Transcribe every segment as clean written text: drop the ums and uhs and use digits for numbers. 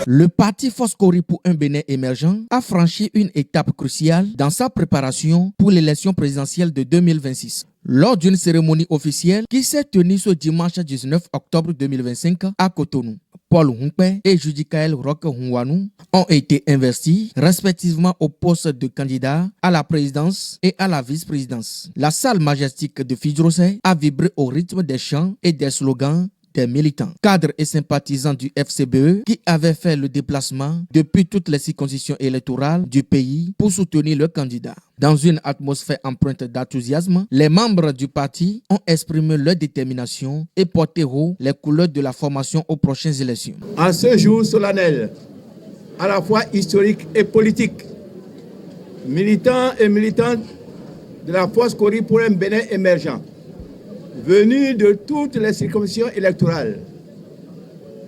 Le parti Foscori pour un Bénin émergent a franchi une étape cruciale dans sa préparation pour l'élection présidentielle de 2026. Lors d'une cérémonie officielle qui s'est tenue ce dimanche 19 octobre 2025 à Cotonou, Paul Hunkpe et Judikael Roch Hunwanou ont été investis respectivement au poste de candidat à la présidence et à la vice-présidence. La salle majestique de Fidjrosé a vibré au rythme des chants et des slogans des militants, cadres et sympathisants du FCBE qui avaient fait le déplacement depuis toutes les circonscriptions électorales du pays pour soutenir le candidat. Dans une atmosphère empreinte d'enthousiasme, les membres du parti ont exprimé leur détermination et porté haut les couleurs de la formation aux prochaines élections. En ce jour solennel, à la fois historique et politique, militants et militantes de la Foscori pour un Bénin émergent, venus de toutes les circonscriptions électorales,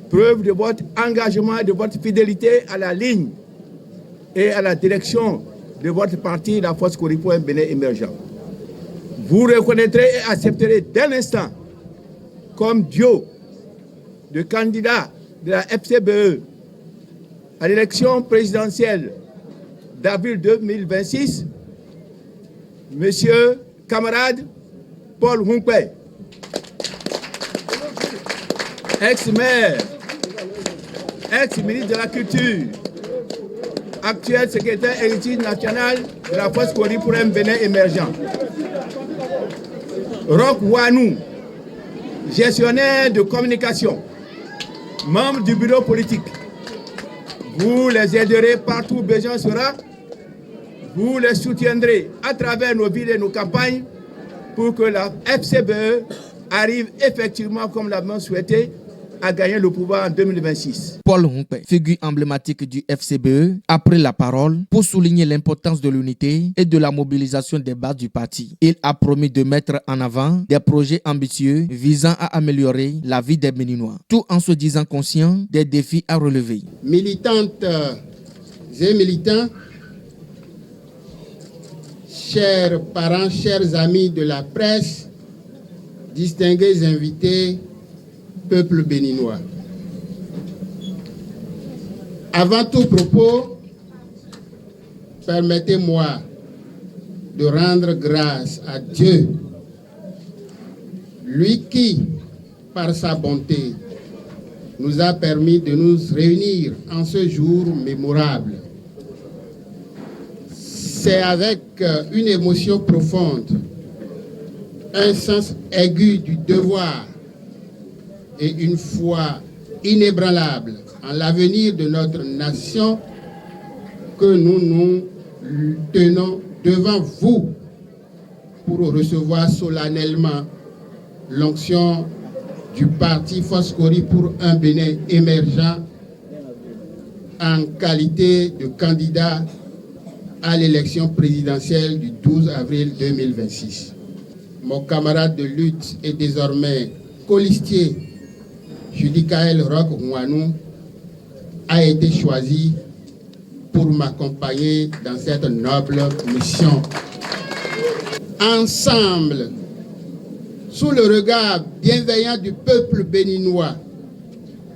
preuve de votre engagement et de votre fidélité à la ligne et à la direction de votre parti, la Foscori pour un Bénin émergent. Vous reconnaîtrez et accepterez dès l'instant comme duo de candidats de la FCBE à l'élection présidentielle d'avril 2026, Monsieur camarade Paul Hunkpe, ex-maire, ex-ministre de la Culture, actuel secrétaire héritage national de la Foscori pour un Bénin émergent. Roch Hunwanou, gestionnaire de communication, membre du bureau politique. Vous les aiderez partout où besoin sera. Vous les soutiendrez à travers nos villes et nos campagnes pour que la FCBE arrive effectivement, comme l'avons souhaité, à gagner le pouvoir en 2026. Paul Hunkpe, figure emblématique du FCBE, a pris la parole pour souligner l'importance de l'unité et de la mobilisation des bases du parti. Il a promis de mettre en avant des projets ambitieux visant à améliorer la vie des Béninois, tout en se disant conscient des défis à relever. Militantes et militants, chers parents, chers amis de la presse, distingués invités, peuple béninois. Avant tout propos, permettez-moi de rendre grâce à Dieu, lui qui, par sa bonté, nous a permis de nous réunir en ce jour mémorable. C'est avec une émotion profonde, un sens aigu du devoir et une foi inébranlable en l'avenir de notre nation que nous nous tenons devant vous pour recevoir solennellement l'onction du parti Foscori pour un Bénin émergent en qualité de candidat à l'élection présidentielle du 12 avril 2026. Mon camarade de lutte est désormais colistier Judikael Roch Hunwanou a été choisi pour m'accompagner dans cette noble mission. Ensemble, sous le regard bienveillant du peuple béninois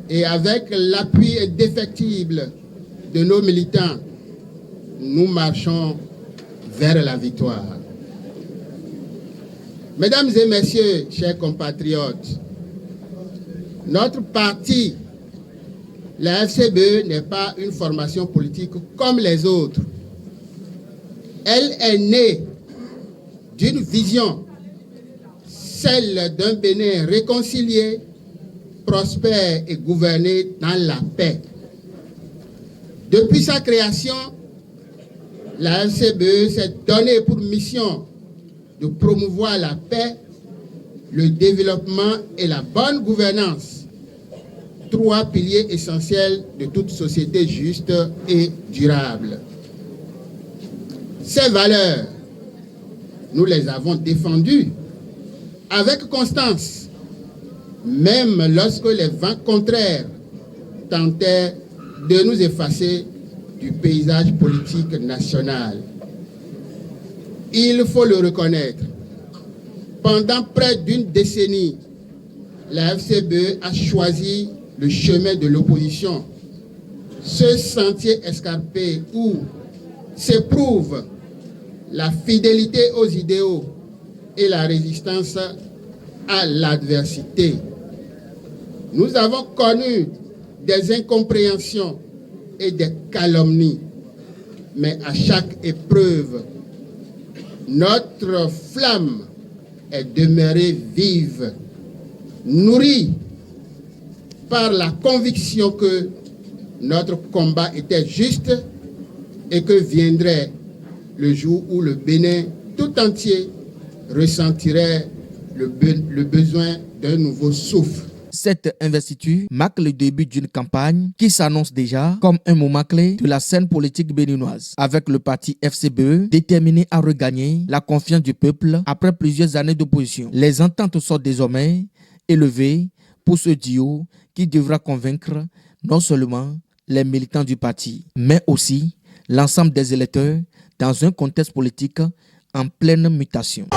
et avec l'appui indéfectible de nos militants, nous marchons vers la victoire. Mesdames et messieurs, chers compatriotes, notre parti, la FCBE, n'est pas une formation politique comme les autres. Elle est née d'une vision, celle d'un Bénin réconcilié, prospère et gouverné dans la paix. Depuis sa création, la FCBE s'est donnée pour mission de promouvoir la paix, le développement et la bonne gouvernance, trois piliers essentiels de toute société juste et durable. Ces valeurs, nous les avons défendues avec constance, même lorsque les vents contraires tentaient de nous effacer du paysage politique national. Il faut le reconnaître, pendant près d'une décennie, la FCBE a choisi le chemin de l'opposition, ce sentier escarpé où s'éprouve la fidélité aux idéaux et la résistance à l'adversité. Nous avons connu des incompréhensions et des calomnies, mais à chaque épreuve, notre flamme est demeurée vive, nourrie par la conviction que notre combat était juste et que viendrait le jour où le Bénin tout entier ressentirait le besoin d'un nouveau souffle. Cette investiture marque le début d'une campagne qui s'annonce déjà comme un moment clé de la scène politique béninoise, avec le parti FCBE déterminé à regagner la confiance du peuple après plusieurs années d'opposition. Les ententes sont désormais élevées pour ce duo qui devra convaincre non seulement les militants du parti, mais aussi l'ensemble des électeurs dans un contexte politique en pleine mutation.